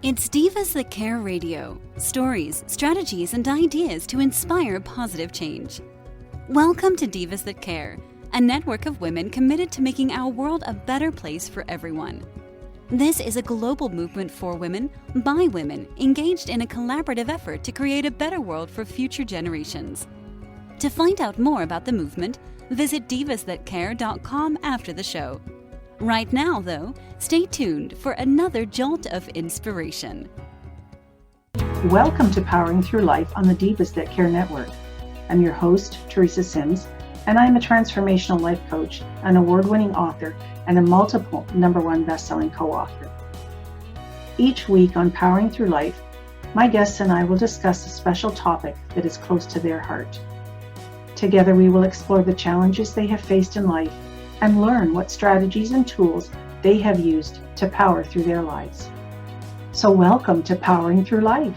It's Divas That Care Radio. Stories, strategies, and ideas to inspire positive change. Welcome to Divas That Care, a network of women committed to making our world a better place for everyone. This is a global movement for women, by women, engaged in a collaborative effort to create a better world for future generations. To find out more about the movement, visit divasthatcare.com after the show. Right now, though, stay tuned for another jolt of inspiration. Welcome to Powering Through Life on the Divas That Care Network. I'm your host, Teresa Sims, and I'm a transformational life coach, an award-winning author, and a multiple #1 best-selling co-author. Each week on Powering Through Life, my guests and I will discuss a special topic that is close to their heart. Together, we will explore the challenges they have faced in life and learn what strategies and tools they have used to power through their lives. So welcome to Powering Through Life.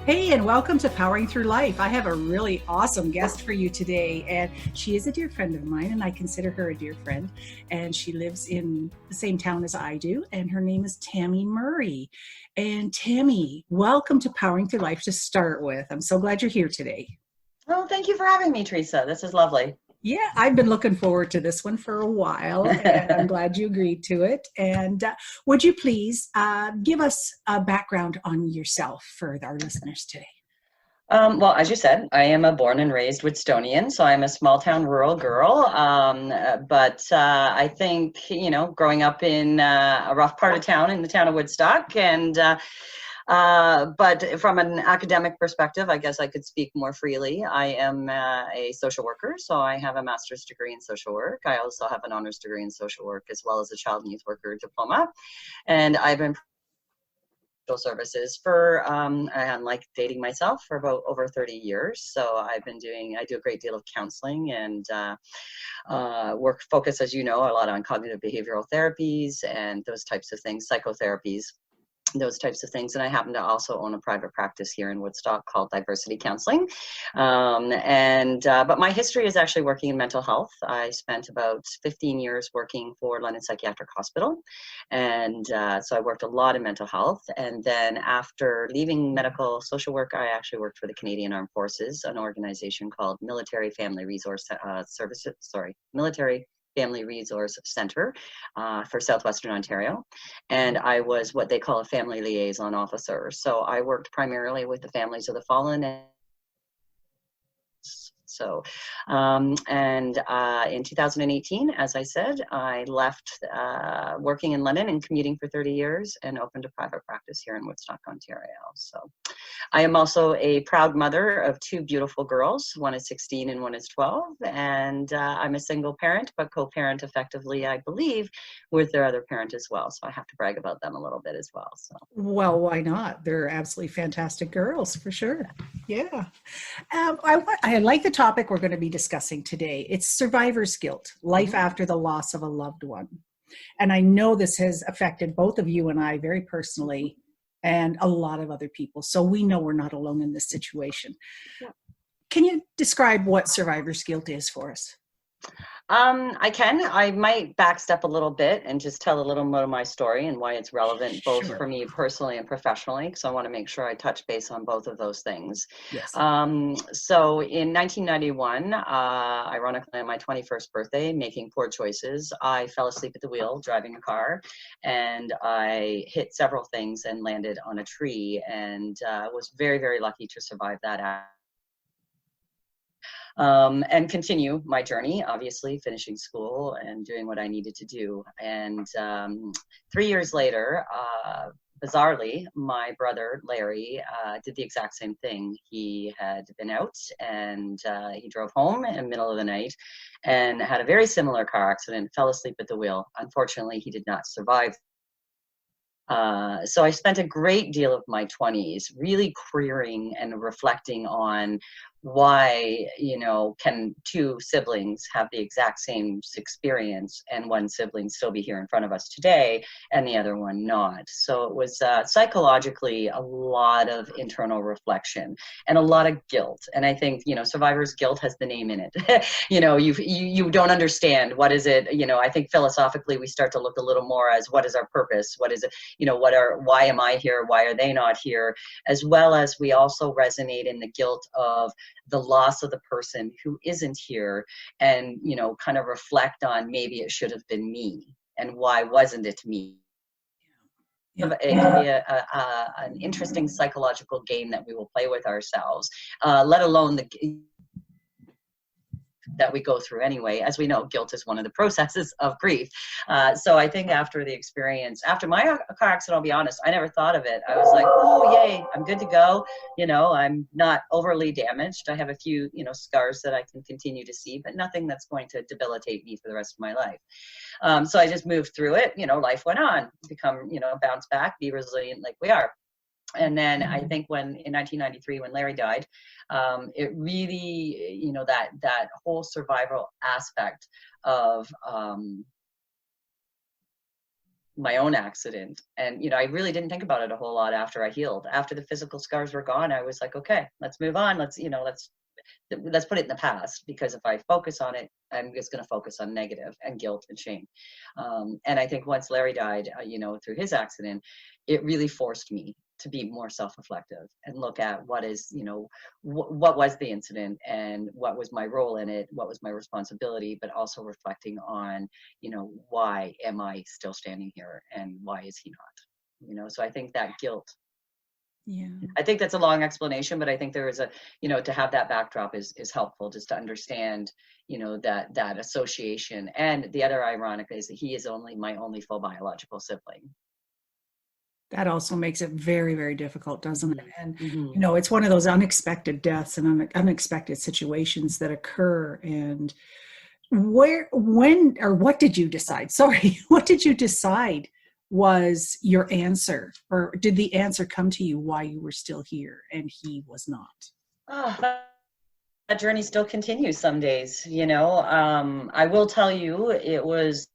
Hey, and welcome to Powering Through Life. I have a really awesome guest for you today, and she is a dear friend of mine, and I consider her a dear friend, and she lives in the same town as I do, and her name is Tami Murray. And Tami, welcome to Powering Through Life to start with. I'm so glad you're here today. Oh, thank you for having me, Teresa. This is lovely. Yeah, I've been looking forward to this one for a while, and I'm glad you agreed to it. And would you please give us a background on yourself for our listeners today? Well, as you said, I am a born and raised Woodstonian, so I'm a small town rural girl. But I think, growing up in a rough part of town, in the town of Woodstock, but from an academic perspective, I guess I could speak more freely. I am a social worker, so I have a master's degree in social work. I also have an honors degree in social work, as well as a child and youth worker diploma. And I've been social services for, I'm like dating myself, for about over 30 years. So I do a great deal of counseling and work focus, as you know, a lot on cognitive behavioral therapies and those types of things, psychotherapies, those types of things. And I happen to also own a private practice here in Woodstock called Diversity Counseling. But my history is actually working in mental health. I spent about 15 years working for London Psychiatric Hospital. And so I worked a lot in mental health. And then after leaving medical social work, I actually worked for the Canadian Armed Forces, an organization called Military Family Resource Center for Southwestern Ontario. And I was what they call a family liaison officer. So I worked primarily with the families of the fallen. In 2018, as I said, I left working in London and commuting for 30 years and opened a private practice here in Woodstock, Ontario. So I am also a proud mother of two beautiful girls. One is 16 and one is 12. And I'm a single parent, but co-parent effectively, I believe, with their other parent as well. So I have to brag about them a little bit as well. So. Well, why not? They're absolutely fantastic girls, for sure. Yeah. I like the topic we're going to be discussing today. It's survivor's guilt, life after the loss of a loved one. And I know this has affected both of you and I very personally, and a lot of other people. So we know we're not alone in this situation. Yeah. Can you describe what survivor's guilt is for us? I can. I might backstep a little bit and just tell a little more of my story and why it's relevant both for me personally and professionally, because I want to make sure I touch base on both of those things. Yes. So in 1991, ironically on my 21st birthday, making poor choices, I fell asleep at the wheel driving a car, and I hit several things and landed on a tree, and was very, very lucky to survive that and continue my journey, obviously finishing school and doing what I needed to do. And 3 years later, bizarrely, my brother, Larry, did the exact same thing. He had been out and he drove home in the middle of the night and had a very similar car accident, fell asleep at the wheel. Unfortunately, he did not survive. So I spent a great deal of my 20s really querying and reflecting on why, can two siblings have the exact same experience and one sibling still be here in front of us today and the other one not? So it was psychologically a lot of internal reflection and a lot of guilt. And I think, survivor's guilt has the name in it. You don't understand what is it. I think philosophically we start to look a little more as what is our purpose? What is it? Why am I here? Why are they not here? As well as we also resonate in the guilt of the loss of the person who isn't here, and kind of reflect on maybe it should have been me, and why wasn't it me? Yeah. It can be an interesting psychological game that we will play with ourselves, let alone that we go through anyway. As we know, guilt is one of the processes of grief. So I think after the experience, after my car accident, I'll be honest, I never thought of it. I was like, oh, yay, I'm good to go. I'm not overly damaged. I have a few, scars that I can continue to see, but nothing that's going to debilitate me for the rest of my life. So I just moved through it. Life went on, bounce back, be resilient like we are. And then I think in 1993, when Larry died, it really, that whole survival aspect of my own accident. And, I really didn't think about it a whole lot after I healed. After the physical scars were gone, I was like, okay, let's move on. Let's put it in the past, because if I focus on it, I'm just going to focus on negative and guilt and shame. And I think once Larry died, through his accident, it really forced me to be more self-reflective and look at what is, what was the incident and what was my role in it, what was my responsibility, but also reflecting on, why am I still standing here and why is he not? So I think that guilt. Yeah, I think that's a long explanation, but I think there is to have that backdrop is helpful, just to understand, that association. And the other ironic is that he is my only full biological sibling. That also makes it very, very difficult, doesn't it? And, it's one of those unexpected deaths and unexpected situations that occur. And what did you decide? Sorry, what did you decide was your answer? Or did the answer come to you why you were still here and he was not? Oh, that journey still continues some days, I will tell you, it was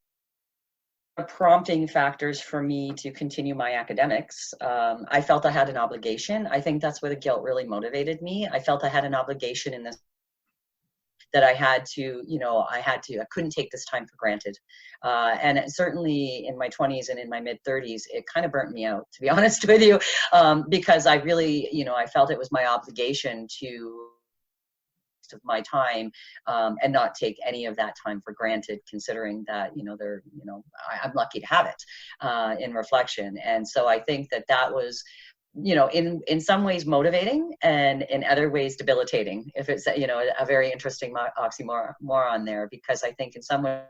prompting factors for me to continue my academics. I felt I had an obligation. I think that's where the guilt really motivated me. I felt I had an obligation in this, that I had to, I couldn't take this time for granted. And certainly in my 20s and in my mid 30s, it kind of burnt me out, to be honest with you, because I really, I felt it was my obligation to of my time, and not take any of that time for granted, considering that, I'm lucky to have it, in reflection. And so I think that was, in some ways motivating and in other ways debilitating, if it's, a very interesting oxymoron there, because I think in some ways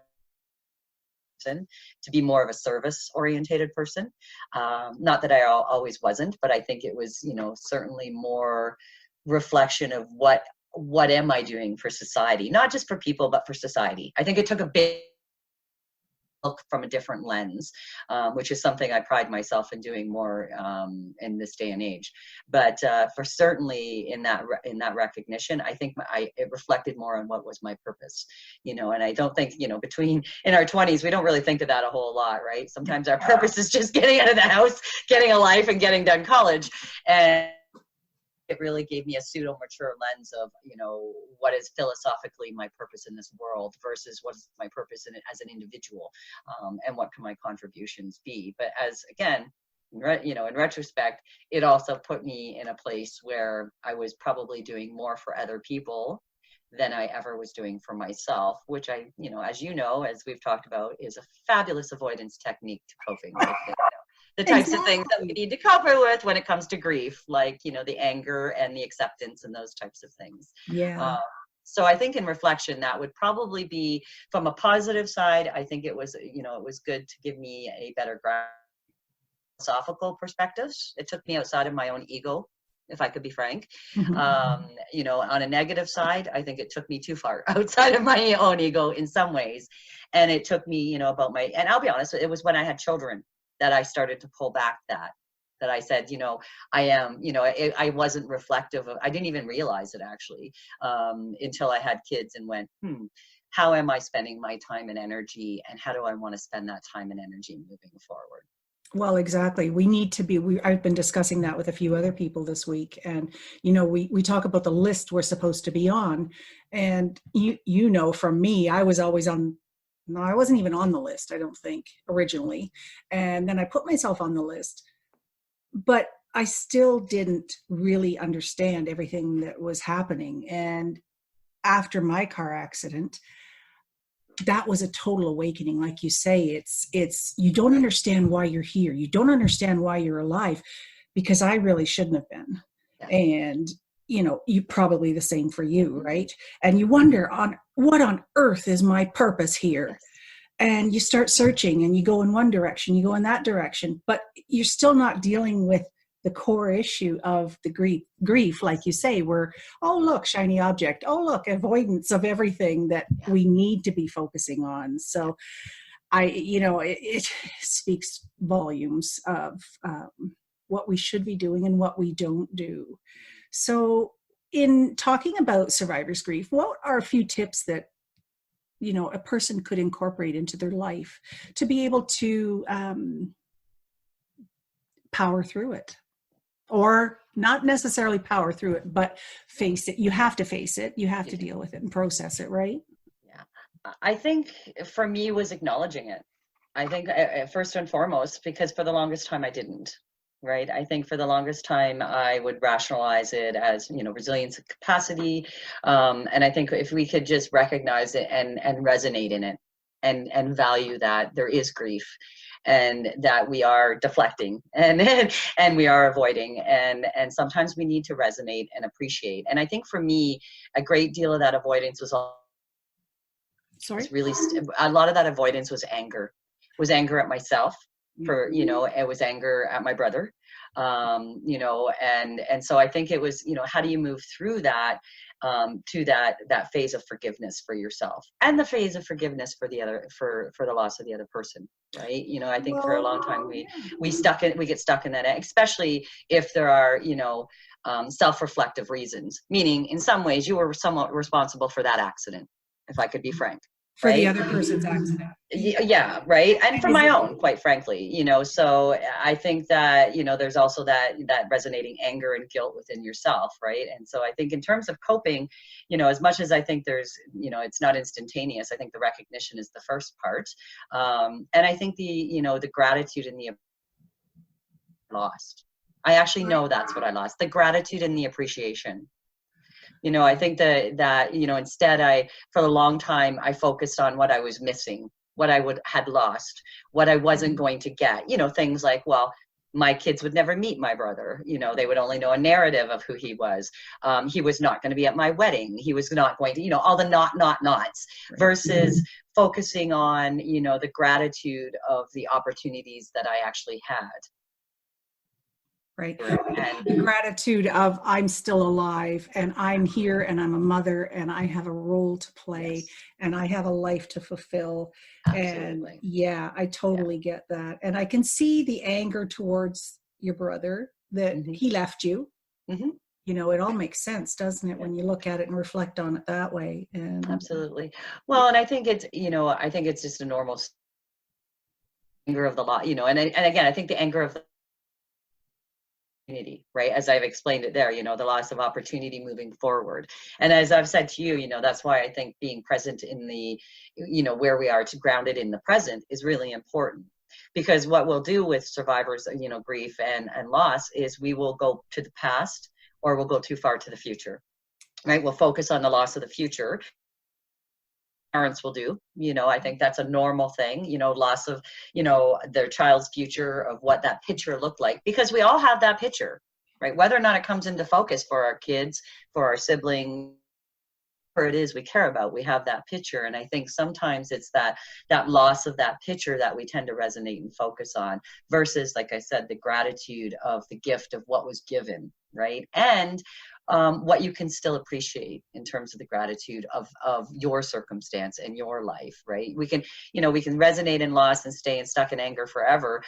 to be more of a service orientated person, not that I always wasn't, but I think it was, certainly more reflection of what am I doing for society? Not just for people, but for society. I think it took a big look from a different lens, which is something I pride myself in doing more in this day and age. But for certainly in that recognition, I think it reflected more on what was my purpose, and I don't think, in our 20s, we don't really think of that a whole lot, right? Sometimes our purpose is just getting out of the house, getting a life, and getting done college. And it really gave me a pseudo-mature lens of, what is philosophically my purpose in this world versus what is my purpose in it as an individual, and what can my contributions be. But again, in retrospect, it also put me in a place where I was probably doing more for other people than I ever was doing for myself, which I, as we've talked about, is a fabulous avoidance technique to coping with it. The types of things that we need to cope with when it comes to grief, like, the anger and the acceptance and those types of things. Yeah. So I think in reflection, that would probably be, from a positive side, I think it was, it was good to give me a better philosophical perspective. It took me outside of my own ego, if I could be frank. On a negative side, I think it took me too far outside of my own ego in some ways. And it took me, and I'll be honest, it was when I had children that I started to pull back that, that I said, I am, I wasn't reflective of, I didn't even realize it actually, until I had kids and went, how am I spending my time and energy, and how do I want to spend that time and energy moving forward? Well, exactly. We need to be, I've been discussing that with a few other people this week. And, we talk about the list we're supposed to be on. And from me, I was always no, I wasn't even on the list, I don't think, originally. And then I put myself on the list, but I still didn't really understand everything that was happening. And after my car accident, that was a total awakening. Like you say, it's you don't understand why you're here. You don't understand why you're alive, because I really shouldn't have been. Yeah. And, you probably the same for you, right? And you wonder what on earth is my purpose here? Yes. And you start searching and you go in one direction, you go in that direction, but you're still not dealing with the core issue of the grief, like you say, where, oh, look, shiny object. Oh, look, avoidance of everything that we need to be focusing on. So it speaks volumes of what we should be doing and what we don't do. So in talking about survivor's grief, what are a few tips that, a person could incorporate into their life to be able to power through it? Or not necessarily power through it, but face it. You have to face it. You have to deal with it and process it, right? Yeah. I think for me was acknowledging it. I think first and foremost, because for the longest time I didn't, right? I think for the longest time I would rationalize it as, resilience and capacity. And I think if we could just recognize it and resonate in it and value that there is grief, and that we are deflecting and we are avoiding, and sometimes we need to resonate and appreciate. And I think for me, a great deal of that avoidance was really a lot of that avoidance was anger at myself for, it was anger at my brother, and so I think it was, how do you move through that to that phase of forgiveness for yourself, and the phase of forgiveness for the other, for the loss of the other person, right? I think for a long time we get stuck in that, especially if there are, self-reflective reasons, meaning in some ways you were somewhat responsible for that accident, if I could be frank. For the other person's accident. Yeah, right. And for my own, quite frankly, so I think that, there's also that resonating anger and guilt within yourself, right? And so I think in terms of coping, as much as I think there's, it's not instantaneous, I think the recognition is the first part. And I think the gratitude and the lost. I actually know that's what I lost, the gratitude and the appreciation. I think that instead for a long time, I focused on what I was missing, what I had lost, what I wasn't going to get, things like, well, my kids would never meet my brother. They would only know a narrative of who he was. He was not going to be at my wedding. He was not going to, all the nots, versus focusing on, the gratitude of the opportunities that I actually had. Right. And the gratitude of I'm still alive and I'm here and I'm a mother and I have a role to play, yes, and I have a life to fulfill. Absolutely. And yeah, I totally get that. And I can see the anger towards your brother that he left you. Mm-hmm. It all makes sense, doesn't it, when you look at it and reflect on it that way? And absolutely. Well, and I think it's, I think it's just a normal anger of the law, and again, I think the anger of the right, as I've explained it there, the loss of opportunity moving forward. And as I've said to you, that's why I think being present in the, where we are, to ground it in the present is really important. Because what we'll do with survivors, grief and loss is we will go to the past or we'll go too far to the future, right? We'll focus on the loss of the future. Parents will do, I think that's a normal thing, loss of, their child's future, of what that picture looked like, because we all have that picture, right? Whether or not it comes into focus for our kids, for our siblings, whatever it is we care about, we have that picture. And I think sometimes it's that loss of that picture that we tend to resonate and focus on, versus, like I said, the gratitude of the gift of what was given, right? And what you can still appreciate in terms of the gratitude of your circumstance and your life, right? We can resonate in loss and stay stuck in anger forever,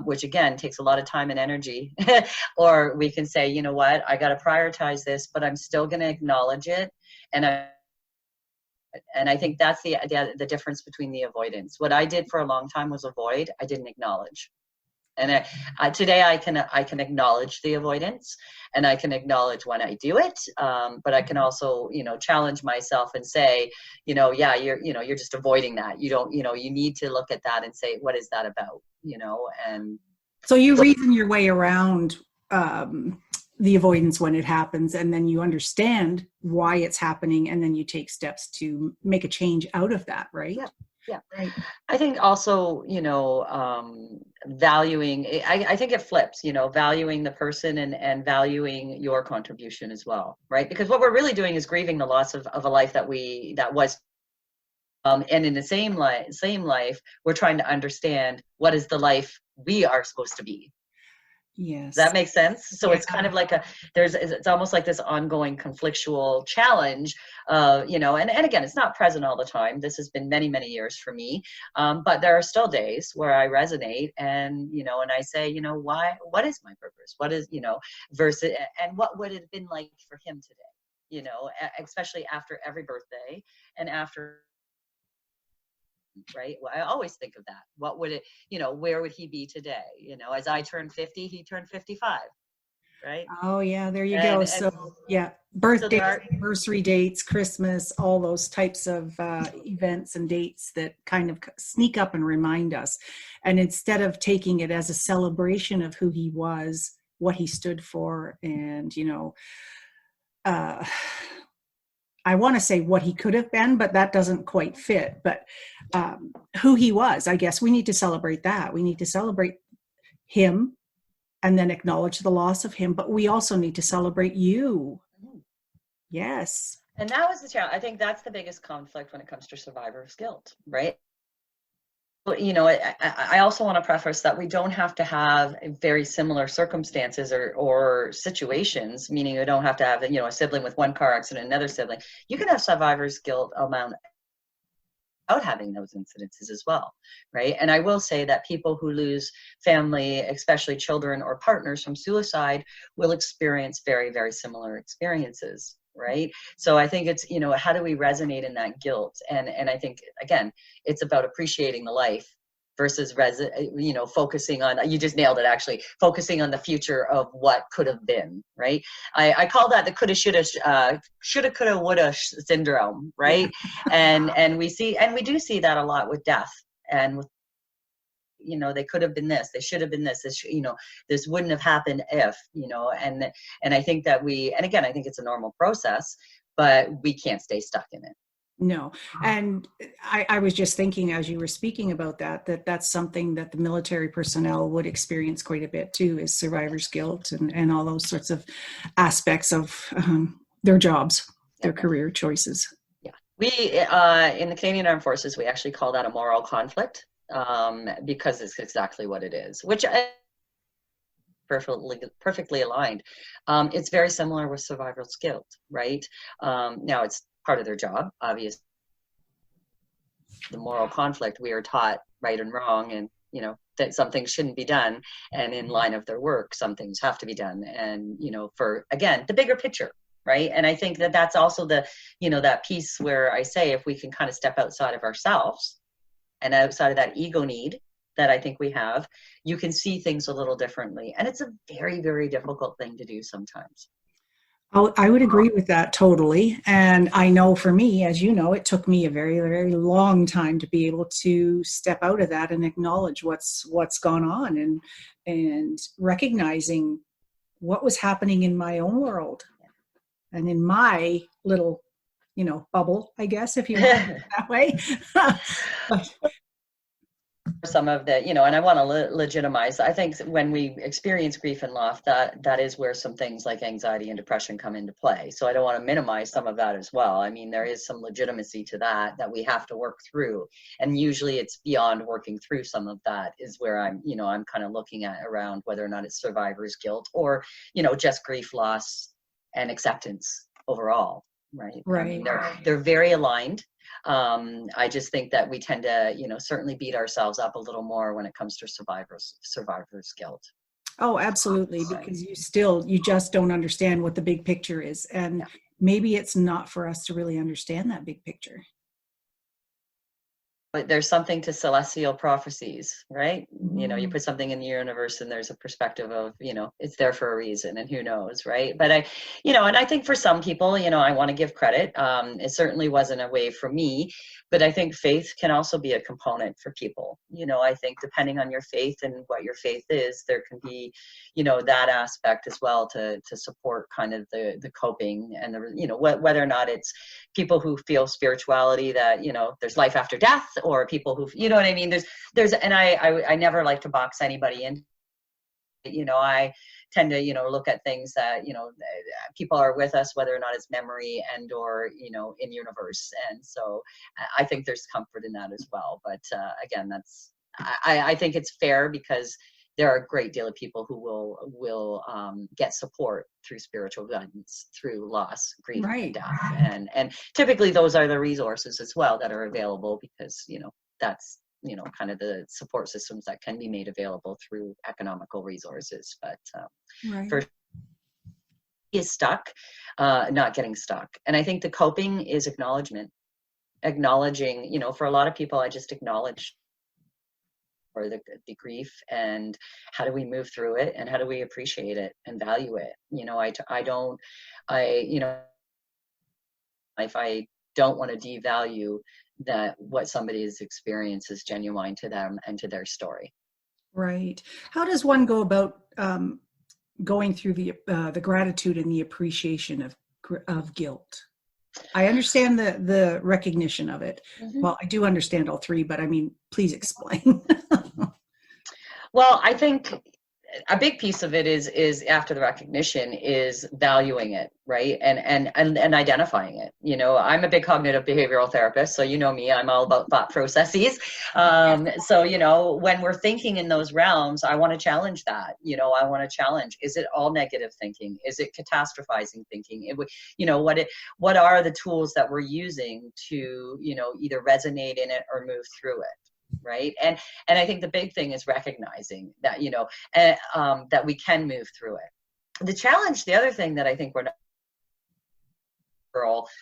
which again takes a lot of time and energy. Or we can say, you know what, I got to prioritize this, but I'm still going to acknowledge it. And I think that's the difference between the avoidance. What I did for a long time was avoid. I didn't acknowledge. And today I can acknowledge the avoidance, and I can acknowledge when I do it. But I can also, challenge myself and say, yeah, you're just avoiding that. You don't, you need to look at that and say, what is that about? And so you reason your way around the avoidance when it happens, and then you understand why it's happening, and then you take steps to make a change out of that, right? Yeah. Right. I think also, valuing, I think it flips, valuing the person and valuing your contribution as well, right? Because what we're really doing is grieving the loss of a life that was, and in the same life, we're trying to understand what is the life we are supposed to be. Yes. Does that make sense? So it's kind of like it's almost like this ongoing conflictual challenge, and again, it's not present all the time. This has been many, many years for me. But there are still days where I resonate and I say, what is my purpose? What is, versus, and what would it have been like for him today? Especially after every birthday and after, right? Well, I always think of that. What would it, where would he be today? As I turned 50, he turned 55, right? Oh yeah, there you go. So yeah, birthdays, anniversary dates, Christmas, all those types of events and dates that kind of sneak up and remind us. And instead of taking it as a celebration of who he was, what he stood for, and I want to say what he could have been, but that doesn't quite fit. But who he was, I guess we need to celebrate that. We need to celebrate him and then acknowledge the loss of him. But we also need to celebrate you. Yes. And that was the challenge. I think that's the biggest conflict when it comes to survivor's guilt, right? I also want to preface that we don't have to have very similar circumstances or situations, meaning you don't have to have, a sibling with one car accident, another sibling. You can have survivor's guilt amount without having those incidences as well, right? And I will say that people who lose family, especially children or partners from suicide, will experience very, very similar experiences. Right. So I think it's, how do we resonate in that guilt? And I think, again, it's about appreciating the life versus, focusing on, you just nailed it, actually, focusing on the future of what could have been. Right. I call that the coulda, shoulda, coulda, woulda syndrome. Right. And we do see that a lot with death and with, they could have been this, they should have been this, this wouldn't have happened if, and I think that and again, I think it's a normal process, but we can't stay stuck in it. No. And I was just thinking as you were speaking about that's something that the military personnel would experience quite a bit too, is survivor's guilt and all those sorts of aspects of their jobs, their career choices. Yeah. We, in the Canadian Armed Forces, we actually call that a moral conflict. Because it's exactly what it is, which perfectly aligned. It's very similar with survivor's guilt, right? Now it's part of their job, obviously. The moral conflict, we are taught right and wrong, and that some things shouldn't be done, and in line of their work, some things have to be done, and for, again, the bigger picture. Right. And I think that that's also the, that piece where I say, if we can kind of step outside of ourselves and outside of that ego need that I think we have, you can see things a little differently. And it's a very, very difficult thing to do sometimes. I would agree with that totally. And I know for me, as you know, it took me a very, very long time to be able to step out of that and acknowledge what's gone on and recognizing what was happening in my own world and in my little bubble, I guess, if you want to put it that way. Some of the, and I want to legitimize, I think when we experience grief and loss, that is where some things like anxiety and depression come into play. So I don't want to minimize some of that as well. I mean, there is some legitimacy to that we have to work through. And usually it's beyond working through some of that is where I'm kind of looking at around whether or not it's survivor's guilt or, just grief, loss, and acceptance overall, right? Right. I mean, they're very aligned. I just think that we tend to, certainly beat ourselves up a little more when it comes to survivor's guilt. Oh, absolutely. Because you just don't understand what the big picture is. And maybe it's not for us to really understand that big picture. But there's something to celestial prophecies, right? Mm-hmm. You put something in the universe and there's a perspective of, it's there for a reason, and who knows, right? But and I think for some people, I want to give credit. It certainly wasn't a way for me, but I think faith can also be a component for people. I think depending on your faith and what your faith is, there can be, that aspect as well to support kind of the coping and whether or not it's people who feel spirituality that, there's life after death, or people who, you know what I mean? And I never like to box anybody in. I tend to, look at things that, people are with us, whether or not it's memory and or, in universe. And so I think there's comfort in that as well. But again, I think it's fair because there are a great deal of people who will get support through spiritual guidance, through loss, grief, and death. And typically those are the resources as well that are available because, that's, kind of the support systems that can be made available through economical resources. But for is stuck, not getting stuck. And I think the coping is acknowledging, for a lot of people, I just acknowledge or the grief, and how do we move through it, and how do we appreciate it and value it? If I don't want to devalue that what somebody's experience is genuine to them and to their story. Right. How does one go about going through the gratitude and the appreciation of guilt? I understand the recognition of it. Mm-hmm. Well, I do understand all three, but I mean, please explain. Well, I think a big piece of it is after the recognition is valuing it, right? And identifying it. I'm a big cognitive behavioral therapist, so me, I'm all about thought processes. So, when we're thinking in those realms, I want to challenge that. I want to challenge, is it all negative thinking? Is it catastrophizing thinking? What are the tools that we're using to, either resonate in it or move through it? Right. And I think the big thing is recognizing that, that we can move through it. The challenge, the other thing that I think we're not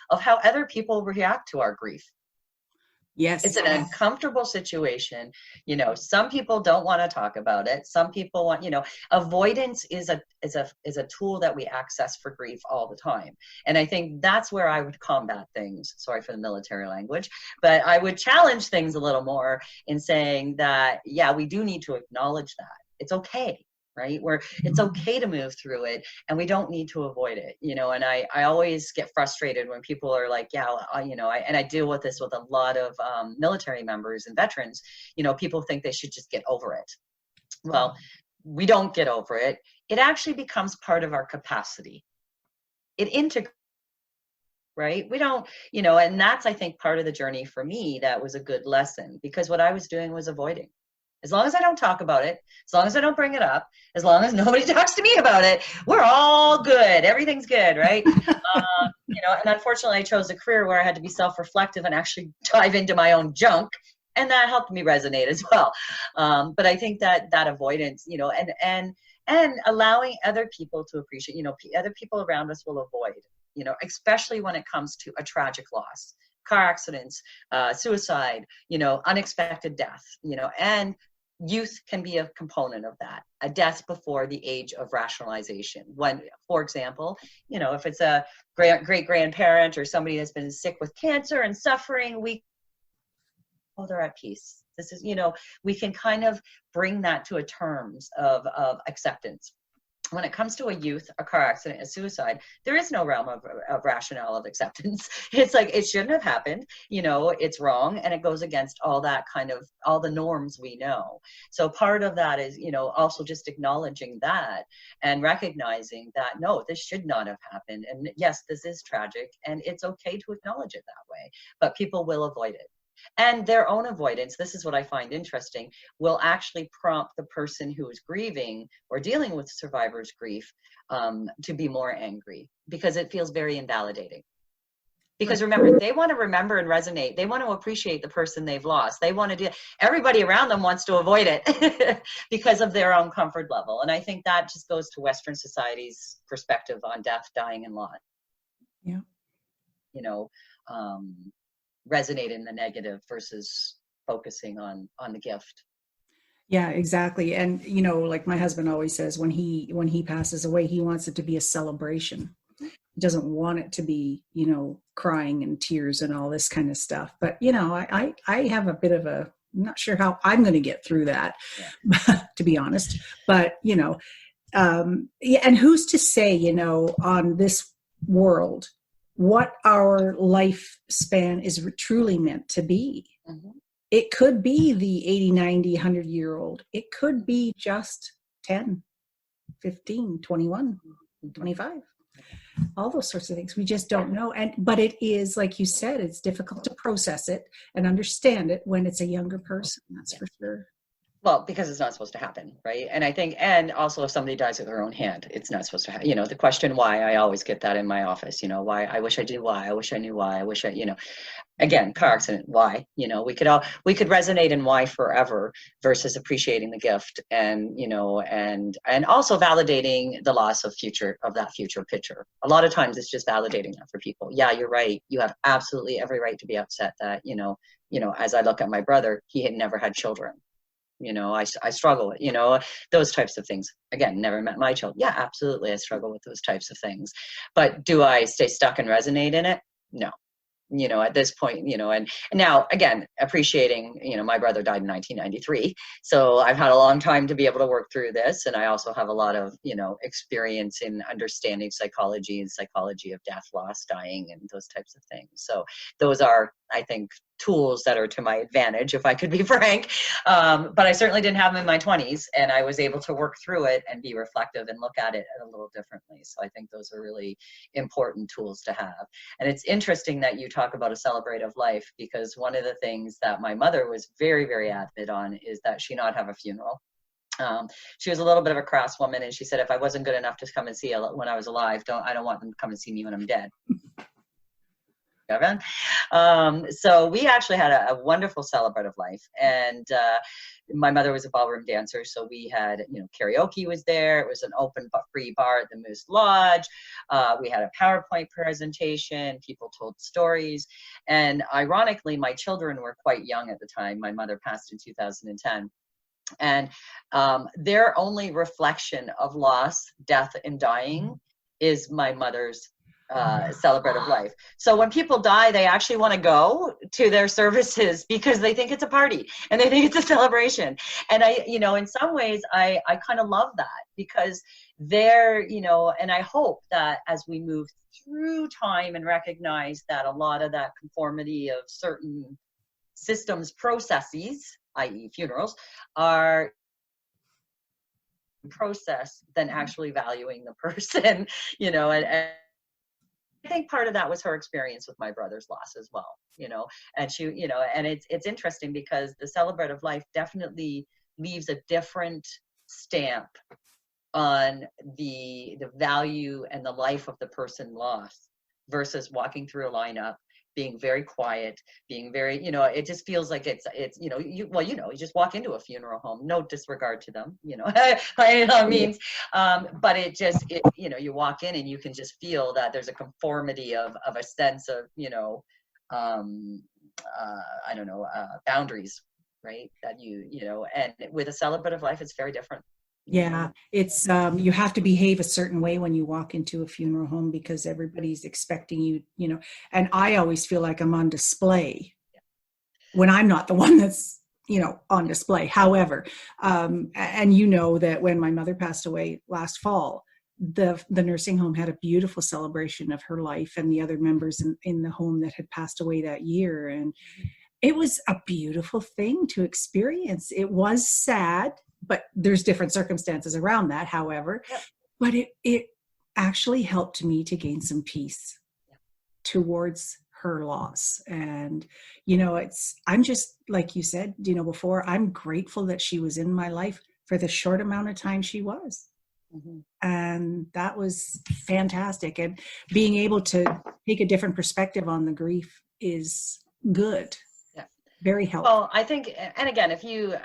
of how other people react to our grief. Yes. It's an uncomfortable situation. Some people don't want to talk about it. Some people want, avoidance is a tool that we access for grief all the time. And I think that's where I would combat things. Sorry for the military language, but I would challenge things a little more in saying that, we do need to acknowledge that. It's okay. Right? It's okay to move through it, and we don't need to avoid it, and I always get frustrated when people are like, and I deal with this with a lot of military members and veterans, people think they should just get over it. Well, we don't get over it. It actually becomes part of our capacity. It integrates, right? We don't, and that's, I think, part of the journey for me that was a good lesson, because what I was doing was avoiding. As long as I don't talk about it, as long as I don't bring it up, as long as nobody talks to me about it, we're all good. Everything's good, right? And unfortunately, I chose a career where I had to be self-reflective and actually dive into my own junk, and that helped me resonate as well. But I think that avoidance, and allowing other people to appreciate, other people around us will avoid, especially when it comes to a tragic loss, car accidents, suicide, unexpected death, and youth can be a component of that, a death before the age of rationalization. When, for example, if it's a great grandparent or somebody that's been sick with cancer and suffering, they're at peace. This is, we can kind of bring that to a terms of acceptance. When it comes to a youth, a car accident, a suicide, there is no realm of rationale of acceptance. It's like, it shouldn't have happened, it's wrong, and it goes against all the norms we know. So part of that is, also just acknowledging that and recognizing that, no, this should not have happened. And yes, this is tragic, and it's okay to acknowledge it that way, but people will avoid it. And their own avoidance, this is what I find interesting, will actually prompt the person who is grieving or dealing with survivor's grief to be more angry, because it feels very invalidating. Because remember, they want to remember and resonate. They want to appreciate the person they've lost. They want to do, everybody around them wants to avoid it because of their own comfort level. And I think that just goes to Western society's perspective on death, dying, and loss. Yeah. You know, resonate in the negative versus focusing on the gift. Yeah, exactly. And, you know, like my husband always says, when he passes away, he wants it to be a celebration. He doesn't want it to be, you know, crying and tears and all this kind of stuff. But, you know, I have a bit of I'm not sure how I'm going to get through that, to be honest. But, you know, yeah, and who's to say, you know, on this world, what our lifespan is truly meant to be. Mm-hmm. It could be the 80, 90, 100-year-old. It could be just 10, 15, 21, 25. All those sorts of things. We just don't know. But it is, like you said, it's difficult to process it and understand it when it's a younger person. That's for sure. Well, because it's not supposed to happen, right? And I think, and also if somebody dies with their own hand, it's not supposed to happen. You know, the question why, I always get that in my office, you know, why, I wish I did why, I wish I knew why, I wish I, you know, again, car accident, why, you know, we could resonate in why forever versus appreciating the gift and, you know, and also validating the loss of that future picture. A lot of times it's just validating that for people. Yeah, you're right. You have absolutely every right to be upset that, you know, as I look at my brother, he had never had children. You know, I struggle with, you know, those types of things. Again, never met my child. Yeah, absolutely. I struggle with those types of things. But do I stay stuck and resonate in it? No. You know, at this point, you know, and now again, appreciating, you know, my brother died in 1993. So I've had a long time to be able to work through this. And I also have a lot of, you know, experience in understanding psychology and psychology of death, loss, dying, and those types of things. So those are, I think, tools that are to my advantage, if I could be frank. But I certainly didn't have them in my 20s, and I was able to work through it and be reflective and look at it a little differently. So I think those are really important tools to have. And it's interesting that you talk about a celebrative life, because one of the things that my mother was very, very adamant on is that she not have a funeral. She was a little bit of a crass woman, and she said, if I wasn't good enough to come and see when I was alive, I don't want them to come and see me when I'm dead. So we actually had a wonderful celebrative life, and my mother was a ballroom dancer, so we had, you know, karaoke was there. It was an open but free bar at the Moose Lodge. We had a PowerPoint presentation. People told stories, and ironically, my children were quite young at the time. My mother passed in 2010. And their only reflection of loss, death, and dying is my mother's celebrative life. So when people die, they actually want to go to their services because they think it's a party and they think it's a celebration. And I, you know, in some ways, I kind of love that, because they're, you know, and I hope that as we move through time and recognize that a lot of that conformity of certain systems, processes, i.e. funerals, are process than actually valuing the person, you know, and I think part of that was her experience with my brother's loss as well, you know, and she, you know, and it's interesting because the celebrative life definitely leaves a different stamp on the value and the life of the person lost versus walking through a lineup, being very quiet, being very, you know, it just feels like it's, you know, you just walk into a funeral home, no disregard to them, you know, by all means. But it, you know, you walk in and you can just feel that there's a conformity of a sense of, you know, I don't know, boundaries, right? That you know, and with a celebrative life, it's very different. Yeah, it's you have to behave a certain way when you walk into a funeral home because everybody's expecting you, you know, and I always feel like I'm on display when I'm not the one that's, you know, on display. However, and you know that when my mother passed away last fall, the nursing home had a beautiful celebration of her life and the other members in the home that had passed away that year. And it was a beautiful thing to experience. It was sad, but there's different circumstances around that, however. Yep. But it actually helped me to gain some peace towards her loss. And, you know, I'm just, like you said, you know, before, I'm grateful that she was in my life for the short amount of time she was. Mm-hmm. And that was fantastic. And being able to take a different perspective on the grief is good. Yeah. Very helpful. Well, I think, and again, if you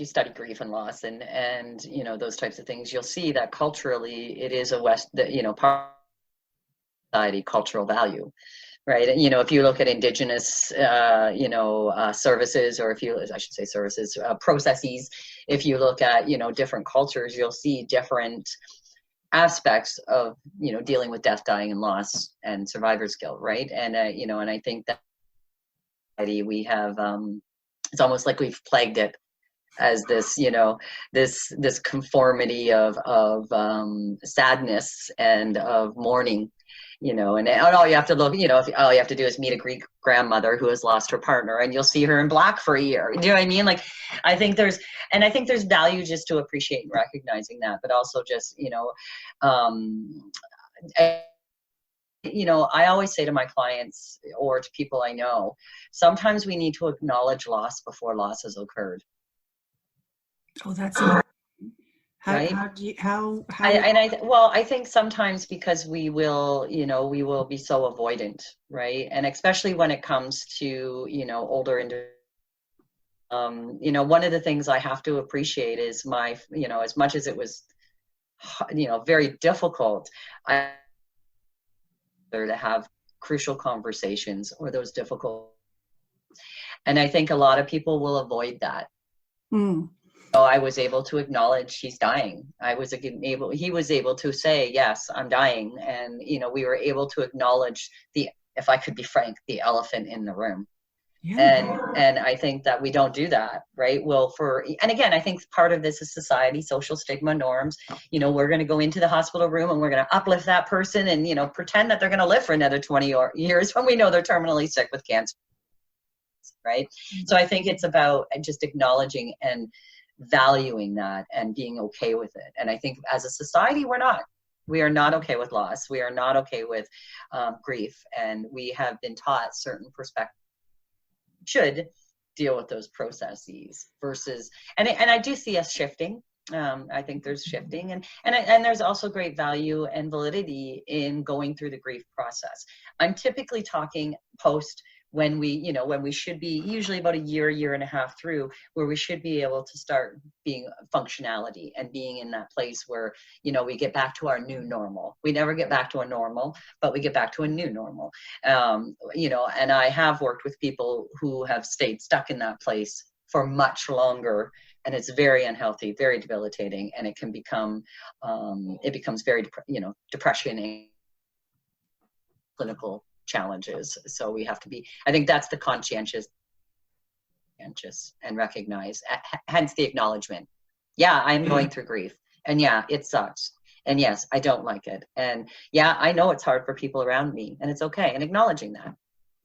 study grief and loss and, you know, those types of things, you'll see that culturally it is part of society cultural value. Right. And, you know, if you look at indigenous, services, or processes, if you look at, you know, different cultures, you'll see different aspects of, you know, dealing with death, dying, and loss and survivor's guilt. Right. And, and I think that we have, it's almost like we've plagued it as this, you know, this conformity of sadness and of mourning. You know, and all you have to look, you know, all you have to do is meet a Greek grandmother who has lost her partner, and you'll see her in black for a year. Do you know what I mean? Like, I think there's value just to appreciate and recognizing that, but also just, you know, I always say to my clients or to people I know, sometimes we need to acknowledge loss before loss has occurred. Oh, that's important. Right? I think sometimes because we will be so avoidant, right? And especially when it comes to, you know, older you know, one of the things I have to appreciate is you know, as much as it was, you know, very difficult, to have crucial conversations or those difficult, and I think a lot of people will avoid that. So I was able to acknowledge he's dying. He was able to say, yes, I'm dying. And, you know, we were able to acknowledge if I could be frank, the elephant in the room. Yeah. And I think that we don't do that, right? Well, and again, I think part of this is society, social stigma, norms. You know, we're going to go into the hospital room and we're going to uplift that person and, you know, pretend that they're going to live for another 20 years when we know they're terminally sick with cancer, right? Mm-hmm. So I think it's about just acknowledging and valuing that and being okay with it. And I think as a society, we are not okay with loss. We are not okay with grief. And we have been taught certain perspectives should deal with those processes versus, and I do see us shifting. I think there's shifting and there's also great value and validity in going through the grief process. I'm typically talking post when we should be usually about a year and a half through, where we should be able to start being functionality and being in that place where, you know, we get back to our new normal. We never get back to a normal, but we get back to a new normal. You know, and I have worked with people who have stayed stuck in that place for much longer, and it's very unhealthy, very debilitating, and it can become, it becomes very, depression and clinical challenges. So we have to be, I think that's the conscientious and recognize, hence the acknowledgement. Yeah, I'm going through grief, and yeah, it sucks. And yes, I don't like it. And yeah, I know it's hard for people around me, and it's okay. And acknowledging that.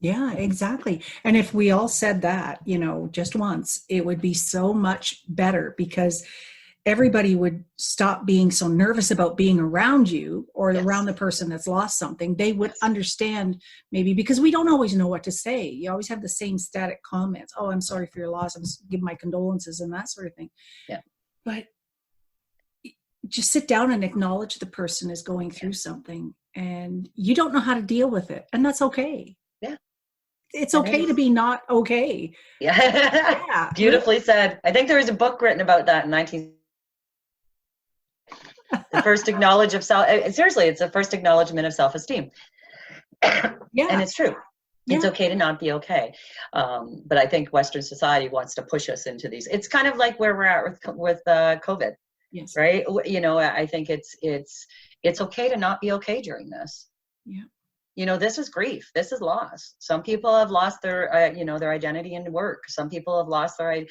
Yeah, exactly. And if we all said that, you know, just once, it would be so much better, because everybody would stop being so nervous about being around you or yes. around the person that's lost something. They would understand, maybe, because we don't always know what to say. You always have the same static comments. Oh, I'm sorry for your loss. I'm giving my condolences and that sort of thing. Yeah. But just sit down and acknowledge the person is going through something and you don't know how to deal with it. And that's okay. Yeah. It's okay to be not okay. Yeah. Yeah. Beautifully said. I think there was a book written about that in the first acknowledge of self. Seriously, it's the first acknowledgement of self-esteem. Yeah. And it's true. Yeah. It's okay to not be okay. But I think Western society wants to push us into these. It's kind of like where we're at with COVID. Yes. Right. You know, I think it's okay to not be okay during this. Yeah. You know, this is grief. This is loss. Some people have lost their, their identity in work. Some people have lost their,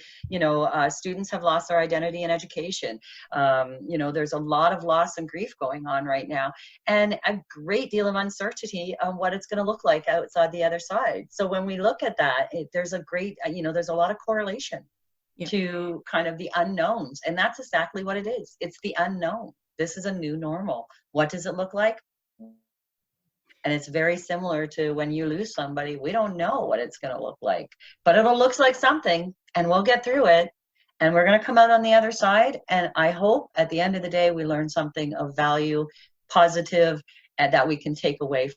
students have lost their identity in education. There's a lot of loss and grief going on right now, and a great deal of uncertainty on what it's going to look like outside the other side. So when we look at that, there's a great, there's a lot of correlation to kind of the unknowns. And that's exactly what it is. It's the unknown. This is a new normal. What does it look like? And it's very similar to when you lose somebody. We don't know what it's going to look like, but it'll look like something, and we'll get through it. And we're going to come out on the other side. And I hope at the end of the day, we learn something of value, positive, and that we can take away from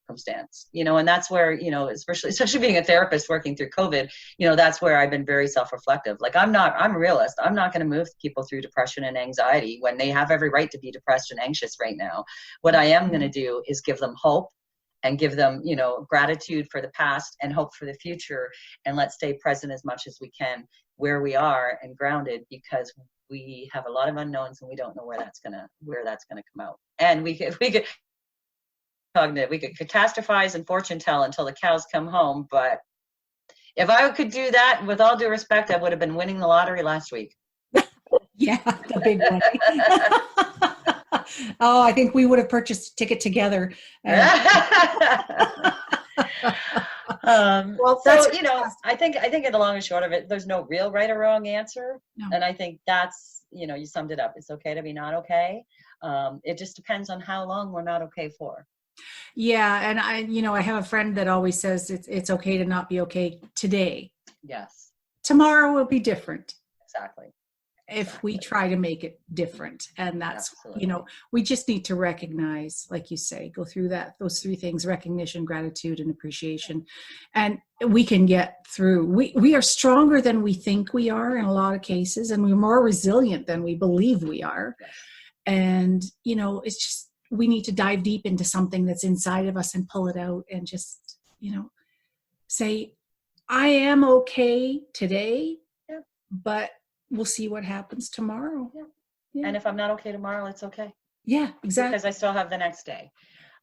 circumstance, and that's where, especially being a therapist working through COVID, that's where I've been very self-reflective. Like, I'm a realist. I'm not going to move people through depression and anxiety when they have every right to be depressed and anxious right now. What I am going to do is give them hope and give them, gratitude for the past and hope for the future. And let's stay present as much as we can where we are and grounded, because we have a lot of unknowns and we don't know where that's gonna come out. And we could catastrophize and fortune tell until the cows come home. But if I could do that, with all due respect, I would have been winning the lottery last week. Yeah, the big one. Oh, I think we would have purchased a ticket together. Well, so I think in the long and short of it, there's no real right or wrong answer. No. And I think that's, you summed it up. It's okay to be not okay. It just depends on how long we're not okay for. Yeah. And I have a friend that always says it's okay to not be okay today. Yes. Tomorrow will be different. Exactly. If we try to make it different. And that's, Absolutely. We just need to recognize, like you say, go through those three things: recognition, gratitude, and appreciation. And we can get through. We are stronger than we think we are in a lot of cases, and we're more resilient than we believe we are. Yes. And, it's just, we need to dive deep into something that's inside of us and pull it out and just, say, I am okay today, but we'll see what happens tomorrow. Yeah. And if I'm not okay tomorrow, it's okay. Yeah, exactly. Because I still have the next day.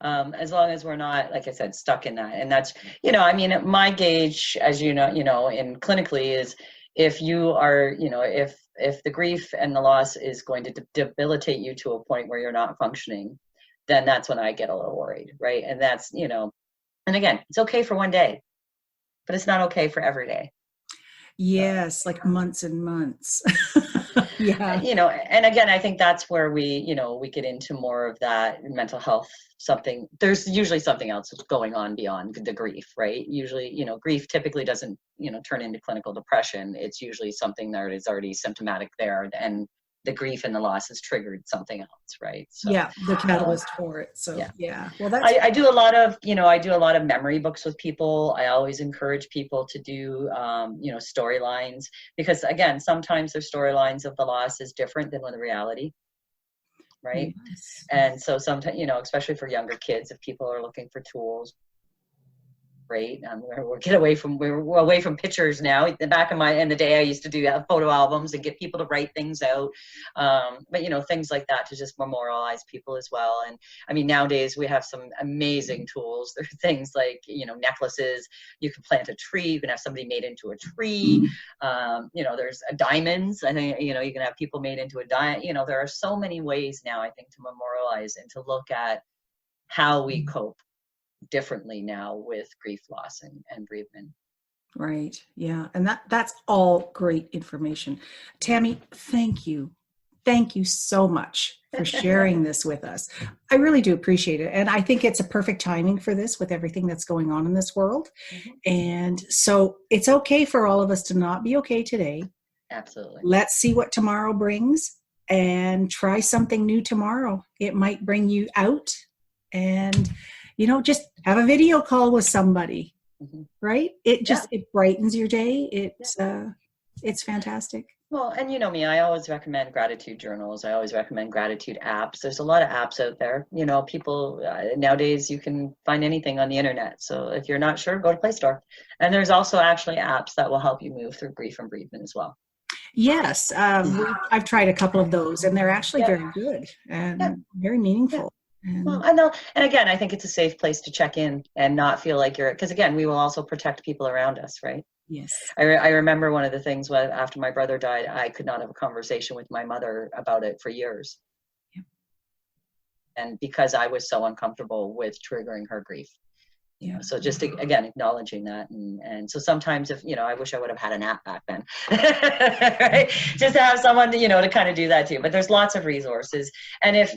As long as we're not, like I said, stuck in that. And that's, my gauge, as in clinically, is if you are, if the grief and the loss is going to debilitate you to a point where you're not functioning, then that's when I get a little worried, right? And that's, and again, it's okay for one day, but it's not okay for every day. Yes, like months and months. Yeah. And again, I think that's where we get into more of that mental health, there's usually something else going on beyond the grief, right? Usually, grief typically doesn't, turn into clinical depression. It's usually something that is already symptomatic there, and the grief and the loss has triggered something else, right? So, yeah, the catalyst for it. So yeah. Well, that's I do a lot of memory books with people. I always encourage people to do storylines, because again, sometimes their storylines of the loss is different than the reality, right? Yes. And so sometimes, especially for younger kids, if people are looking for tools, great. We're away from pictures now. In the day, I used to do photo albums and get people to write things out. But things like that to just memorialize people as well. And I mean, nowadays we have some amazing tools. There are things like, necklaces. You can plant a tree. You can have somebody made into a tree. There's diamonds. I think, you can have people made into a diamond. There are so many ways now, I think, to memorialize and to look at how we cope differently now with grief, loss, and bereavement. Right. Yeah. And that's all great information. Tami, thank you. Thank you so much for sharing this with us. I really do appreciate it. And I think it's a perfect timing for this with everything that's going on in this world. Mm-hmm. And so it's okay for all of us to not be okay today. Absolutely. Let's see what tomorrow brings and try something new tomorrow. It might bring you out, and just have a video call with somebody, right? It brightens your day. It's fantastic. Well, and me, I always recommend gratitude journals. I always recommend gratitude apps. There's a lot of apps out there. People nowadays, you can find anything on the internet. So if you're not sure, go to Play Store. And there's also actually apps that will help you move through grief and bereavement as well. Yes. I've tried a couple of those, and they're actually very good and very meaningful. Well, and again, I think it's a safe place to check in and not feel like because again, we will also protect people around us, right? Yes. I remember one of the things after my brother died, I could not have a conversation with my mother about it for years. Yeah. And because I was so uncomfortable with triggering her grief. Yeah. So just again, acknowledging that. And so sometimes if, I wish I would have had an app back then, right? Just to have someone to kind of do that too. But there's lots of resources. And if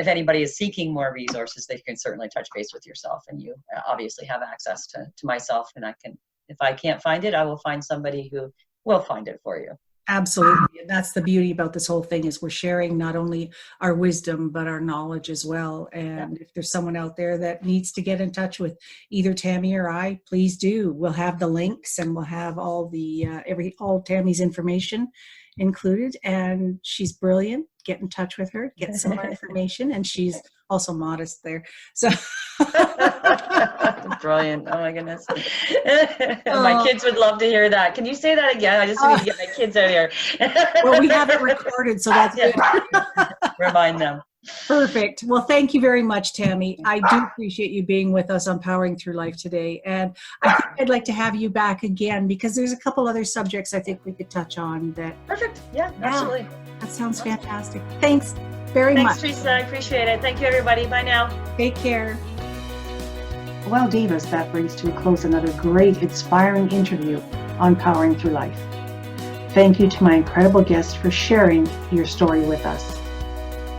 anybody is seeking more resources, they can certainly touch base with yourself, and you obviously have access to myself, and if I can't find it, I will find somebody who will find it for you. Absolutely. And that's the beauty about this whole thing, is we're sharing not only our wisdom, but our knowledge as well. And if there's someone out there that needs to get in touch with either Tami or I, please do. We'll have the links, and we'll have all the, all Tami's information included. And she's brilliant. Get in touch with her, get some more information. And she's also modest there. So brilliant. Oh my goodness. My kids would love to hear that. Can you say that again? I just need to get my kids out here. Well, we have it recorded, so that's good. Remind them. Perfect. Well, thank you very much, Tami. I do appreciate you being with us on Powering Through Life today. And I think I'd like to have you back again, because there's a couple other subjects I think we could touch on. Perfect. Yeah, absolutely. That sounds fantastic. Thanks very much. Thanks, Teresa. I appreciate it. Thank you, everybody. Bye now. Take care. Well, Divas, that brings to a close another great, inspiring interview on Powering Through Life. Thank you to my incredible guests for sharing your story with us.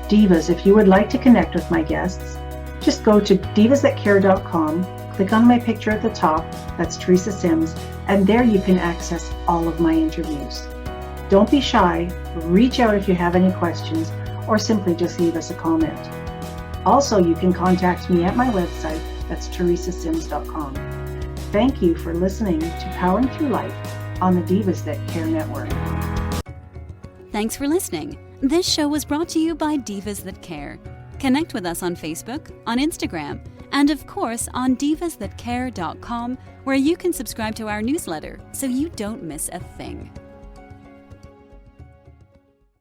Divas, if you would like to connect with my guests, just go to divasthatcare.com, click on my picture at the top, that's Teresa Sims, and there you can access all of my interviews. Don't be shy, reach out if you have any questions, or simply just leave us a comment. Also, you can contact me at my website, that's teresasims.com. Thank you for listening to Powering Through Life on the Divas That Care Network. Thanks for listening. This show was brought to you by Divas That Care. Connect with us on Facebook, on Instagram, and of course on divasthatcare.com, where you can subscribe to our newsletter so you don't miss a thing.